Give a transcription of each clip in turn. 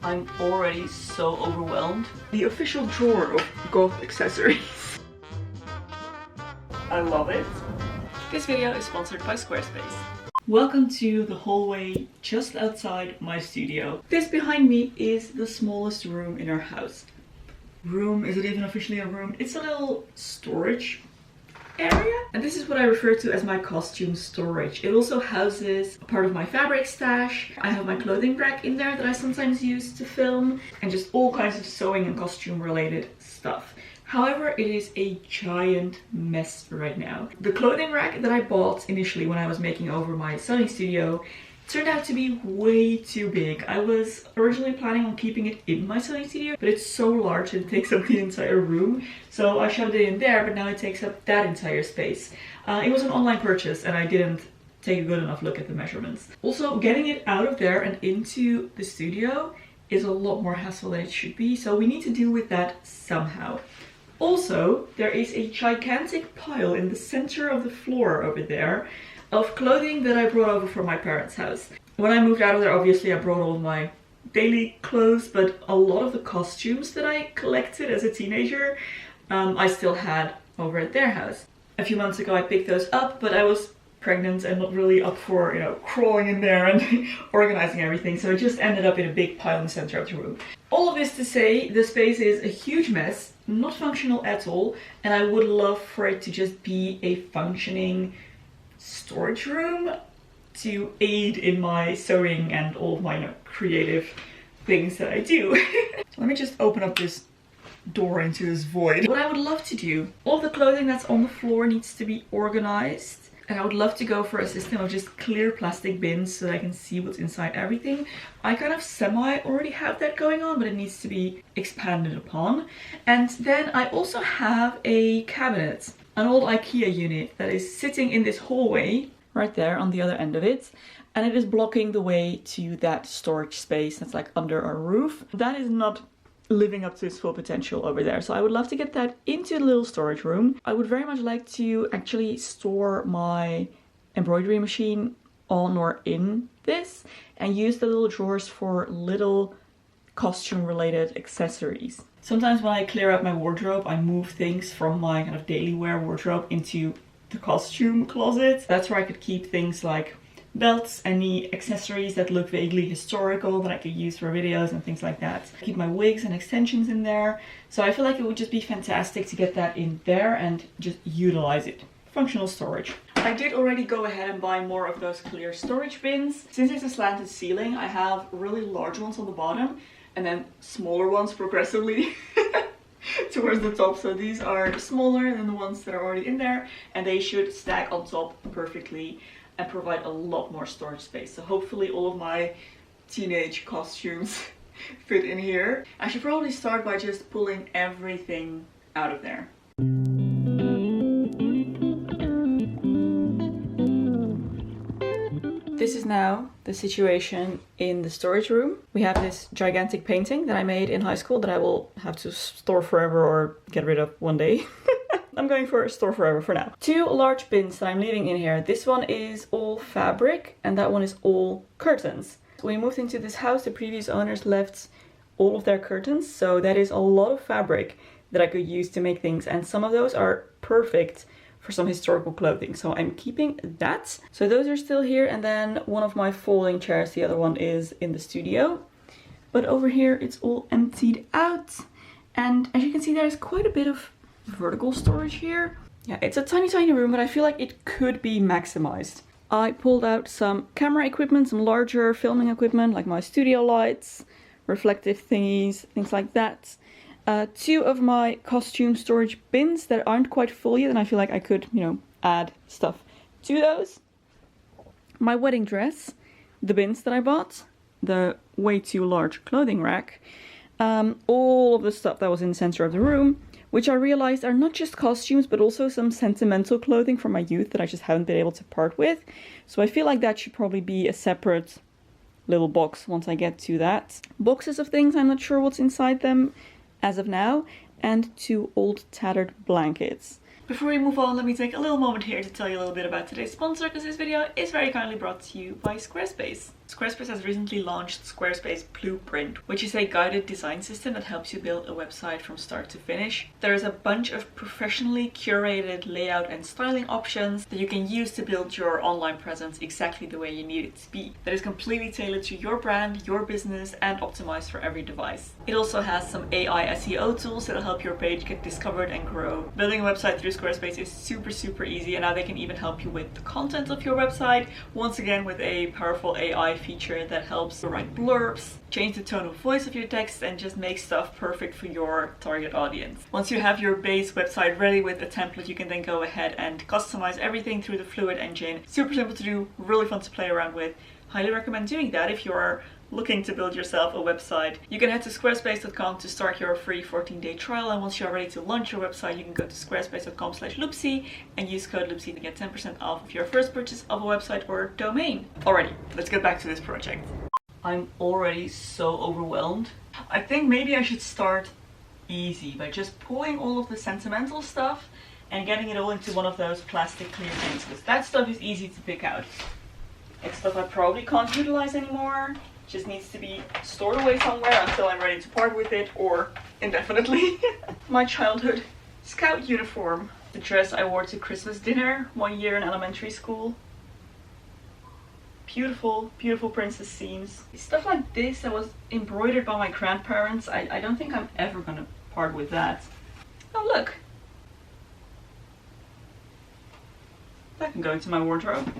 I'm already so overwhelmed. The official drawer of goth accessories. I love it. This video is sponsored by Squarespace. Welcome to the hallway just outside my studio. This behind me is the smallest room in our house. Room, is it even officially a room? It's a little storage area. And this is what I refer to as my costume storage. It also houses a part of my fabric stash. I have my clothing rack in there that I sometimes use to film, and just all kinds of sewing and costume related stuff. However, it is a giant mess right now. The clothing rack that I bought initially when I was making over my sewing studio turned out to be way too big. I was originally planning on keeping it in my sewing studio, but it's so large and it takes up the entire room. So I shoved it in there, but now it takes up that entire space. It was an online purchase and I didn't take a good enough look at the measurements. Also, getting it out of there and into the studio is a lot more hassle than it should be, so we need to deal with that somehow. Also, there is a gigantic pile in the center of the floor over there of clothing that I brought over from my parents' house. When I moved out of there, obviously I brought all of my daily clothes, but a lot of the costumes that I collected as a teenager, I still had over at their house. A few months ago I picked those up, but I was pregnant and not really up for, crawling in there and organizing everything, so it just ended up in a big pile in the center of the room. All of this to say, the space is a huge mess, not functional at all, and I would love for it to just be a functioning storage room to aid in my sewing and all of my creative things that I do. So let me just open up this door into this void. What I would love to do, all of the clothing that's on the floor needs to be organized. And I would love to go for a system of just clear plastic bins so that I can see what's inside everything. I kind of semi already have that going on, but it needs to be expanded upon. And then I also have a cabinet, an old IKEA unit that is sitting in this hallway right there on the other end of it. And it is blocking the way to that storage space that's like under our roof. That is not living up to its full potential over there. So I would love to get that into the little storage room. I would very much like to actually store my embroidery machine on or in this and use the little drawers for little costume related accessories. Sometimes when I clear out my wardrobe, I move things from my kind of daily wear wardrobe into the costume closet. That's where I could keep things like belts, any accessories that look vaguely historical that I could use for videos and things like that. Keep my wigs and extensions in there. So I feel like it would just be fantastic to get that in there and just utilize it. Functional storage. I did already go ahead and buy more of those clear storage bins. Since it's a slanted ceiling, I have really large ones on the bottom and then smaller ones progressively towards the top. So these are smaller than the ones that are already in there and they should stack on top perfectly and provide a lot more storage space. So hopefully all of my teenage costumes fit in here. I should probably start by just pulling everything out of there. This is now the situation in the storage room. We have this gigantic painting that I made in high school that I will have to store forever or get rid of one day. I'm going for store forever for now. Two large bins that I'm leaving in here. This one is all fabric and that one is all curtains. When we moved into this house, the previous owners left all of their curtains. So that is a lot of fabric that I could use to make things. And some of those are perfect for some historical clothing. So I'm keeping that. So those are still here. And then one of my folding chairs, the other one is in the studio. But over here, it's all emptied out. And as you can see, there's quite a bit of vertical storage here. Yeah, it's a tiny room, but I feel like it could be maximized. I pulled out some camera equipment, some larger filming equipment like my studio lights, reflective thingies, things like that. Two of my costume storage bins that aren't quite full yet and I feel like I could, add stuff to those. My wedding dress, the bins that I bought, the way too large clothing rack, all of the stuff that was in the center of the room, which I realized are not just costumes, but also some sentimental clothing from my youth that I just haven't been able to part with. So I feel like that should probably be a separate little box once I get to that. Boxes of things, I'm not sure what's inside them as of now, and two old tattered blankets. Before we move on, let me take a little moment here to tell you a little bit about today's sponsor, because this video is very kindly brought to you by Squarespace. Squarespace has recently launched Squarespace Blueprint, which is a guided design system that helps you build a website from start to finish. There's a bunch of professionally curated layout and styling options that you can use to build your online presence exactly the way you need it to be. That is completely tailored to your brand, your business, and optimized for every device. It also has some AI SEO tools that'll help your page get discovered and grow. Building a website through Squarespace is super easy, and now they can even help you with the content of your website, once again with a powerful AI feature that helps you write blurbs, change the tone of voice of your text, and just make stuff perfect for your target audience. Once you have your base website ready with a template, you can then go ahead and customize everything through the Fluid engine. Super simple to do, really fun to play around with. Highly recommend doing that if you're looking to build yourself a website. You can head to squarespace.com to start your free 14-day trial, and once you're ready to launch your website, you can go to squarespace.com/Loepsie and use code Loepsie to get 10% off of your first purchase of a website or domain. Alrighty, let's get back to this project. I'm already so overwhelmed. I think maybe I should start easy by just pulling all of the sentimental stuff and getting it all into one of those plastic clear bins, because that stuff is easy to pick out. It's stuff I probably can't utilize anymore. Just needs to be stored away somewhere until I'm ready to part with it, or indefinitely. My childhood scout uniform. The dress I wore to Christmas dinner 1 year in elementary school. Beautiful, beautiful princess seams. Stuff like this that was embroidered by my grandparents. I don't think I'm ever gonna part with that. Oh look. That can go into my wardrobe.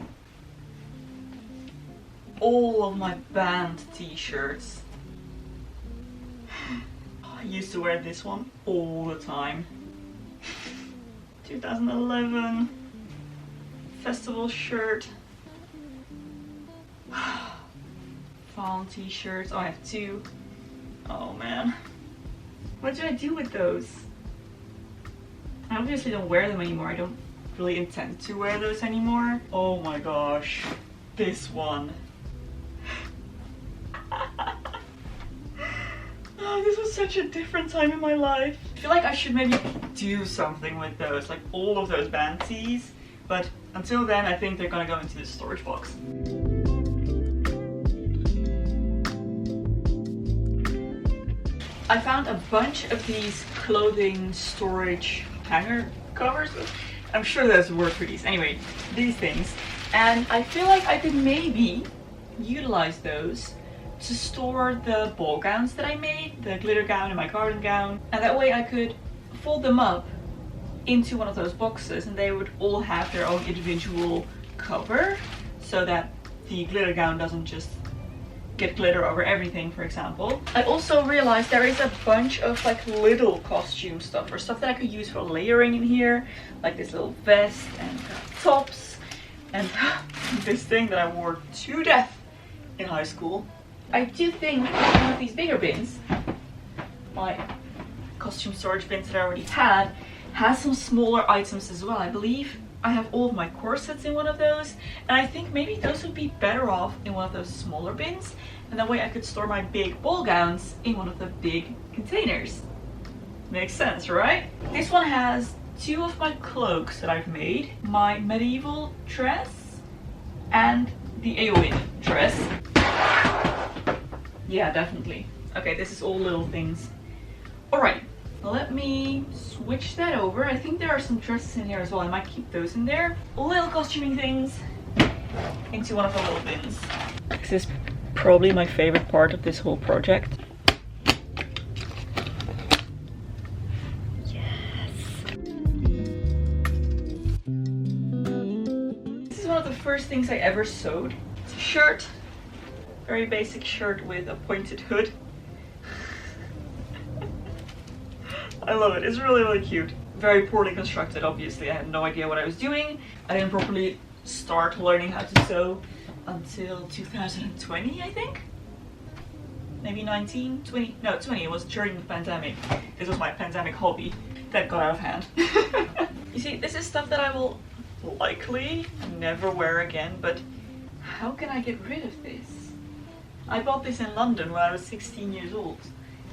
All of my band t-shirts. I used to wear this one all the time. 2011 festival shirt. Fall t-shirts. Oh, I have two. Oh man. What do I do with those? I obviously don't wear them anymore. I don't really intend to wear those anymore. Oh my gosh. This one. Oh, this was such a different time in my life. I feel like I should maybe do something with those, like all of those band tees. But until then, I think they're gonna go into the storage box. I found a bunch of these clothing storage hanger covers. I'm sure there's a word for these. Anyway, these things. And I feel like I could maybe utilize those to store the ball gowns that I made, the glitter gown and my garden gown, and that way I could fold them up into one of those boxes and they would all have their own individual cover, so that the glitter gown doesn't just get glitter over everything, for example. I also realized there is a bunch of like little costume stuff or stuff that I could use for layering in here, like this little vest and tops and this thing that I wore to death in high school. I do think one of these bigger bins, my costume storage bins that I already had, has some smaller items as well. I believe I have all of my corsets in one of those, and I think maybe those would be better off in one of those smaller bins, and that way I could store my big ball gowns in one of the big containers. Makes sense, right? This one has two of my cloaks that I've made, my medieval dress and the Eowyn dress. Yeah, definitely. Okay, this is all little things. Alright, let me switch that over. I think there are some dresses in here as well. I might keep those in there. Little costuming things into one of the little bins. This is probably my favorite part of this whole project. Yes! This is one of the first things I ever sewed. It's a shirt. Very basic shirt with a pointed hood. I love it. It's really cute. Very poorly constructed, obviously. I had no idea what I was doing. I didn't properly start learning how to sew until 2020, I think. Maybe 19, 20, no 20, it was during the pandemic. This was my pandemic hobby that got out of hand. You see, this is stuff that I will likely never wear again, but how can I get rid of this? I bought this in London when I was 16 years old.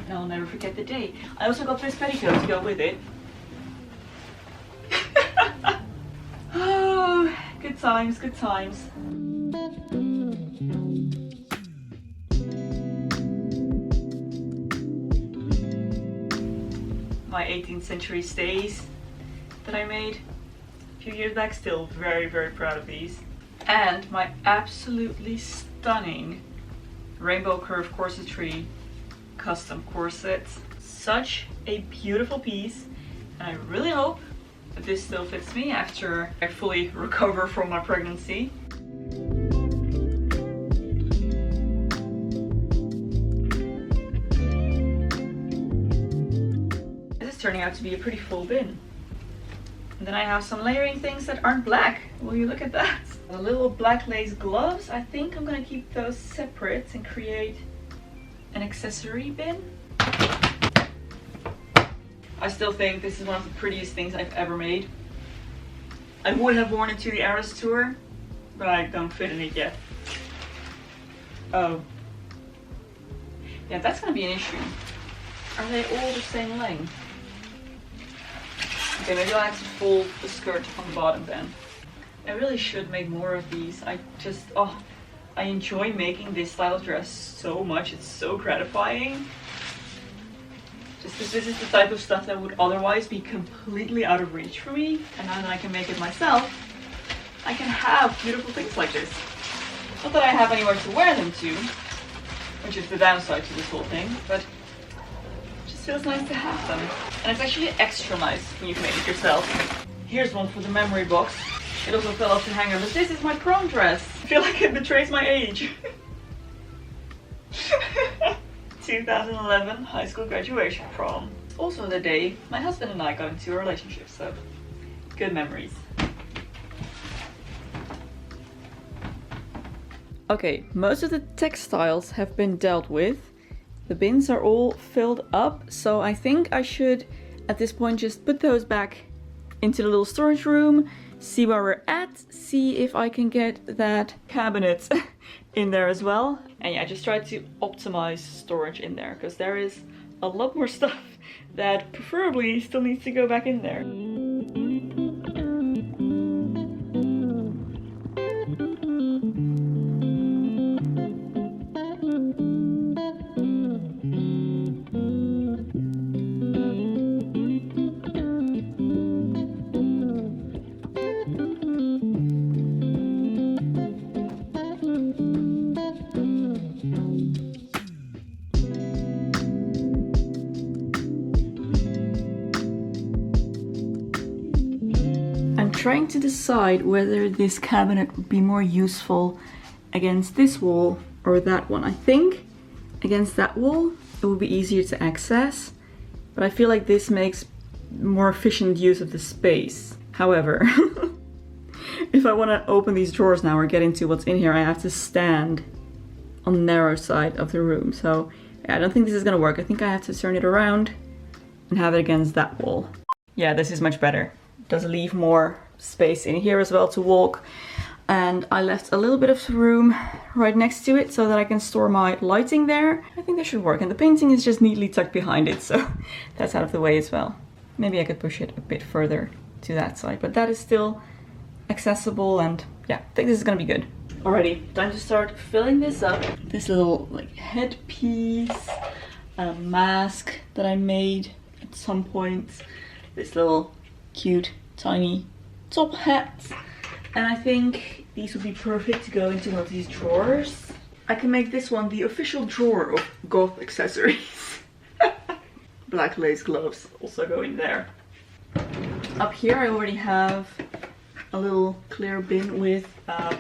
And I'll never forget the day. I also got this petticoat to go with it. Oh, good times, good times. my 18th century stays that I made a few years back. Still very, very proud of these. And my absolutely stunning rainbow curve corsetry custom corset. Such a beautiful piece, and I really hope that this still fits me after I fully recover from my pregnancy. This is turning out to be a pretty full bin. And then I have some layering things that aren't black. Will you look at that? The little black lace gloves, I think I'm gonna keep those separate and create an accessory bin. I still think this is one of the prettiest things I've ever made. I would have worn it to the Eras tour, but I don't fit in it yet. Oh. Yeah, that's gonna be an issue. Are they all the same length? Okay, maybe I'll have to fold the skirt on the bottom then. I really should make more of these. I enjoy making this style of dress so much. It's so gratifying. Just because this is the type of stuff that would otherwise be completely out of reach for me. And now that I can make it myself, I can have beautiful things like this. Not that I have anywhere to wear them to, which is the downside to this whole thing, but it just feels nice to have them. And it's actually extra nice when you can make it yourself. Here's one for the memory box. It also fell off the hanger, but this is my prom dress. I feel like it betrays my age. 2011 high school graduation prom. Also the day my husband and I got into a relationship, so good memories. Okay, most of the textiles have been dealt with. The bins are all filled up, so I think I should at this point just put those back into the little storage room, see where we're at, see if I can get that cabinet in there as well. And yeah, just try to optimize storage in there, because there is a lot more stuff that preferably still needs to go back in there. Trying to decide whether this cabinet would be more useful against this wall or that one. I think against that wall it would be easier to access, but I feel like this makes more efficient use of the space. However, if I want to open these drawers now or get into what's in here, I have to stand on the narrow side of the room. So yeah, I don't think this is gonna work. I think I have to turn it around and have it against that wall. Yeah, this is much better. It does leave more space in here as well to walk, and I left a little bit of room right next to it so that I can store my lighting there. I think that should work, and the painting is just neatly tucked behind it, so that's out of the way as well. Maybe I could push it a bit further to that side, but that is still accessible, and yeah, I think this is gonna be good. Alrighty, time to start filling this up. This little like headpiece, a mask that I made at some point, this little cute tiny top hat, and I think these would be perfect to go into one of these drawers. I can make this one the official drawer of goth accessories. Black lace gloves also go in there. Up here I already have a little clear bin with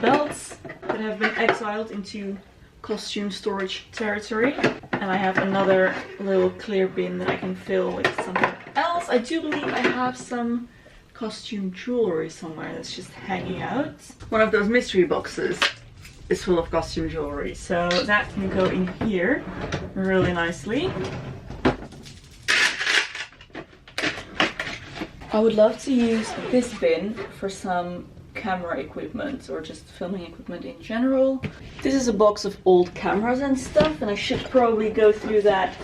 belts that have been exiled into costume storage territory, and I have another little clear bin that I can fill with something else. I do believe I have some costume jewelry somewhere that's just hanging out. One of those mystery boxes is full of costume jewelry, so that can go in here really nicely. I would love to use this bin for some camera equipment or just filming equipment in general. This is a box of old cameras and stuff, and I should probably go through that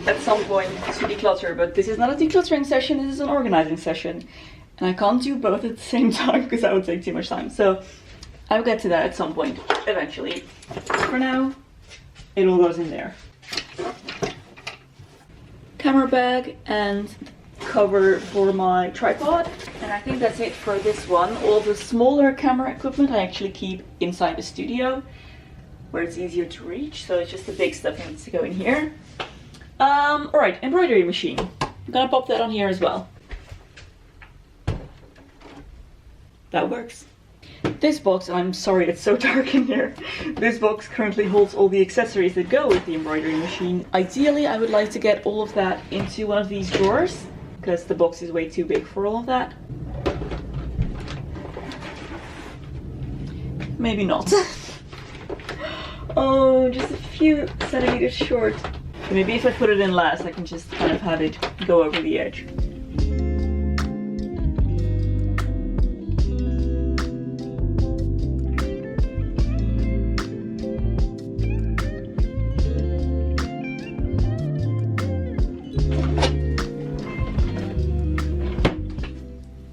at some point to declutter, but this is not a decluttering session, this is an organizing session, and I can't do both at the same time because that would take too much time, so I'll get to that at some point eventually. For now, it all goes in there. camera bag and cover for my tripod. And I think that's it for this one. All the smaller camera equipment I actually keep inside the studio where it's easier to reach, so it's just the big stuff that needs to go in here. Alright, embroidery machine. I'm gonna pop that on here as well. That works. This box, I'm sorry it's so dark in here. This box currently holds all the accessories that go with the embroidery machine. Ideally, I would like to get all of that into one of these drawers, because the box is way too big for all of that. Maybe not. Oh, just a few centimeters short. Maybe if I put it in last, I can just kind of have it go over the edge.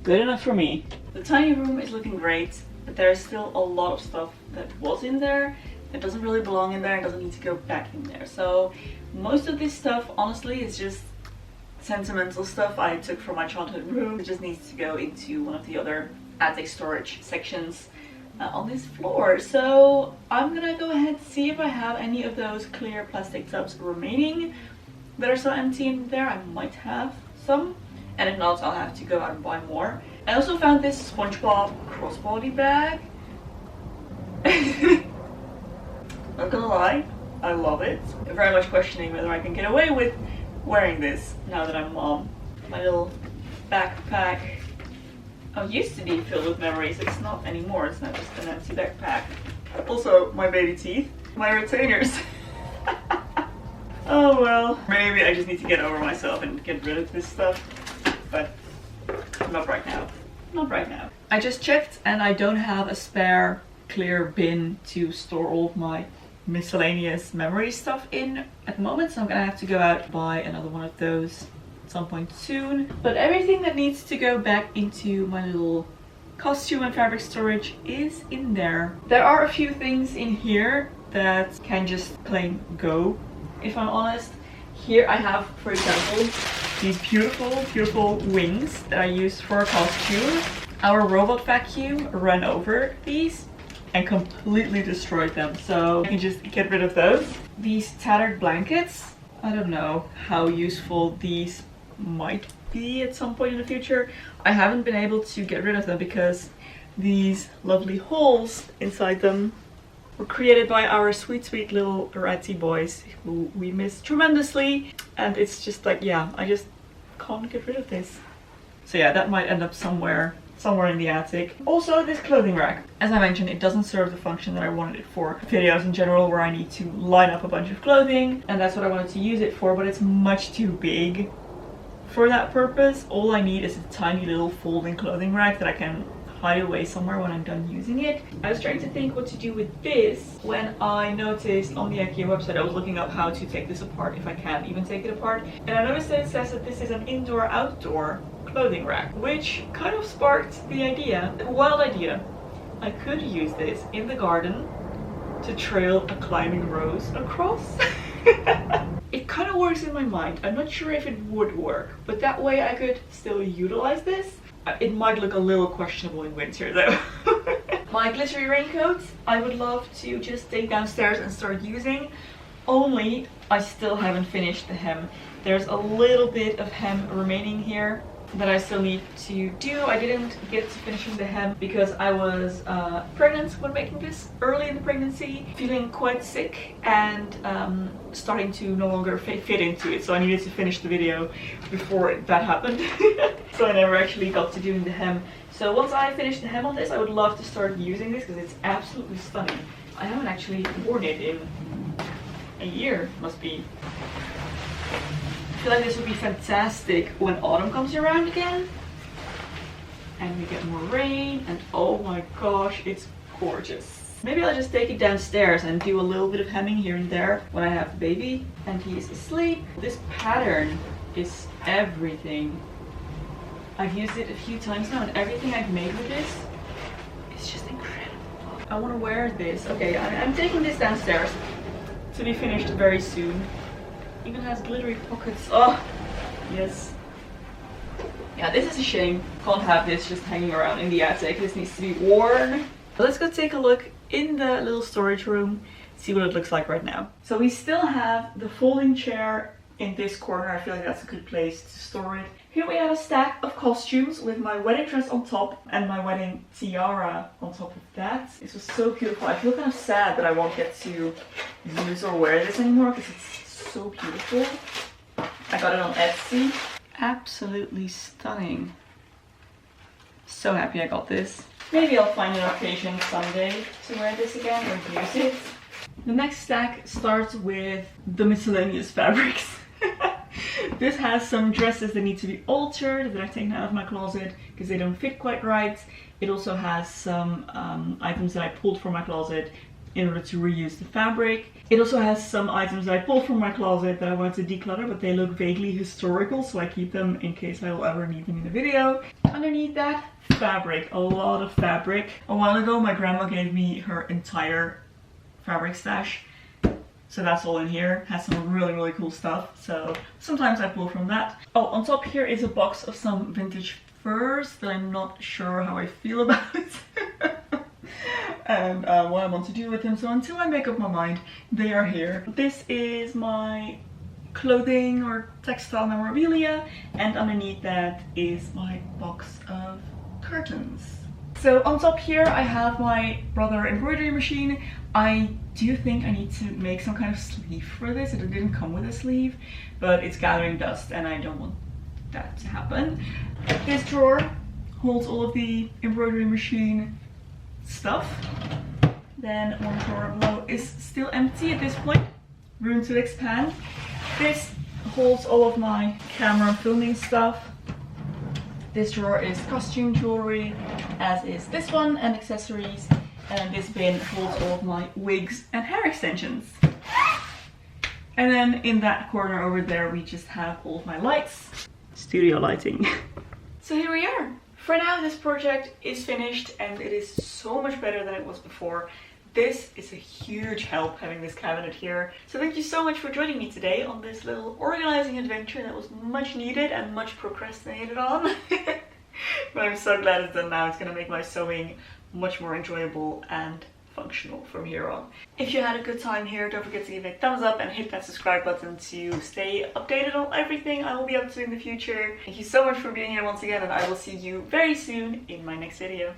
Good enough for me. The tiny room is looking great, but there's still a lot of stuff that was in there that doesn't really belong in there and doesn't need to go back in there. So most of this stuff, honestly, is just sentimental stuff I took from my childhood room. It just needs to go into one of the other attic storage sections on this floor. So I'm gonna go ahead and see if I have any of those clear plastic tubs remaining that are still empty in there. I might have some. And if not, I'll have to go out and buy more. I also found this SpongeBob crossbody bag. Not gonna lie, I love it. I'm very much questioning whether I can get away with wearing this now that I'm a mom. My little backpack used to be filled with memories. It's not anymore, it's now just an empty backpack. Also, my baby teeth, my retainers. Oh well, maybe I just need to get over myself and get rid of this stuff. But not right now. Not right now. I just checked and I don't have a spare clear bin to store all of my miscellaneous memory stuff in at the moment, so I'm gonna have to go out and buy another one of those at some point soon. But everything that needs to go back into my little costume and fabric storage is in there. There are a few things in here that can just plain go, if I'm honest. Here I have, for example, these beautiful wings that I used for a costume. Our robot vacuum ran over these and completely destroyed them, so I can just get rid of those. These tattered blankets, I don't know how useful these might be at some point in the future. I haven't been able to get rid of them because these lovely holes inside them were created by our sweet little ratty boys who we miss tremendously, and it's just like, yeah, I just can't get rid of this. So yeah, that might end up somewhere in the attic. Also, this clothing rack, as I mentioned, it doesn't serve the function that I wanted it for. Videos in general where I need to line up a bunch of clothing, and that's what I wanted to use it for, but it's much too big for that purpose. All I need is a tiny little folding clothing rack that I can hide away somewhere when I'm done using it. I was trying to think what to do with this when I noticed on the IKEA website, I was looking up how to take this apart, if I can even take it apart, and I noticed that it says that this is an indoor-outdoor clothing rack, which kind of sparked the idea, a wild idea. I could use this in the garden to trail a climbing rose across. It kind of works in my mind. I'm not sure if it would work, but that way I could still utilize this. It might look a little questionable in winter though. My glittery raincoat, I would love to just take downstairs and start using, only I still haven't finished the hem. There's a little bit of hem remaining here that I still need to do. I didn't get to finishing the hem because I was pregnant when making this, early in the pregnancy, feeling quite sick and starting to no longer fit into it, so I needed to finish the video before that happened. So I never actually got to doing the hem. So once I finish the hem on this, I would love to start using this because it's absolutely stunning. I haven't actually worn it in a year, must be. I feel like this would be fantastic when autumn comes around again and we get more rain, and oh my gosh, it's gorgeous. Maybe I'll just take it downstairs and do a little bit of hemming here and there when I have the baby and he is asleep. This pattern is everything. I've used it a few times now, and everything I've made with this is just incredible. I want to wear this. Okay, I'm taking this downstairs to be finished very soon. Even has glittery pockets. Oh, Yes. Yeah, this is a shame. Can't have this just hanging around in the attic. This needs to be worn. Let's go take a look in the little storage room, see what it looks like right now. So we still have the folding chair in this corner. I feel like that's a good place to store it. Here we have a stack of costumes with my wedding dress on top and my wedding tiara on top of that. This was so beautiful. I feel kind of sad that I won't get to use or wear this anymore because it's so beautiful. I got it on Etsy. Absolutely stunning. So happy I got this. Maybe I'll find an occasion someday to wear this again or use it. The next stack starts with the miscellaneous fabrics. This has some dresses that need to be altered that I've taken out of my closet because they don't fit quite right. It also has some items that I pulled from my closet in order to reuse the fabric. It also has some items that I pulled from my closet that I want to declutter, but they look vaguely historical, so I keep them in case I will ever need them in a video. Underneath that, fabric, a lot of fabric. A while ago my grandma gave me her entire fabric stash. So that's all in here. Has some really cool stuff. So sometimes I pull from that. Oh, on top here is a box of some vintage furs that I'm not sure how I feel about. And what I want to do with them. So until I make up my mind, they are here. This is my clothing or textile memorabilia. And underneath that is my box of curtains. So on top here I have my brother embroidery machine. I do think I need to make some kind of sleeve for this. It didn't come with a sleeve, but it's gathering dust and I don't want that to happen. This drawer holds all of the embroidery machine stuff. Then one drawer below is still empty at this point. Room to expand. This holds all of my camera filming stuff. This drawer is costume jewelry, as is this one, and accessories. And this bin holds all of my wigs and hair extensions. And then in that corner over there, we just have all of my lights. Studio lighting. So here we are. For now, this project is finished and it is so much better than it was before. This is a huge help having this cabinet here. So thank you so much for joining me today on this little organizing adventure that was much needed and much procrastinated on. But I'm so glad it's done now. It's gonna make my sewing much more enjoyable and functional from here on. If you had a good time here, don't forget to give it a thumbs up and hit that subscribe button to stay updated on everything I will be up to in the future. Thank you so much for being here once again, and I will see you very soon in my next video.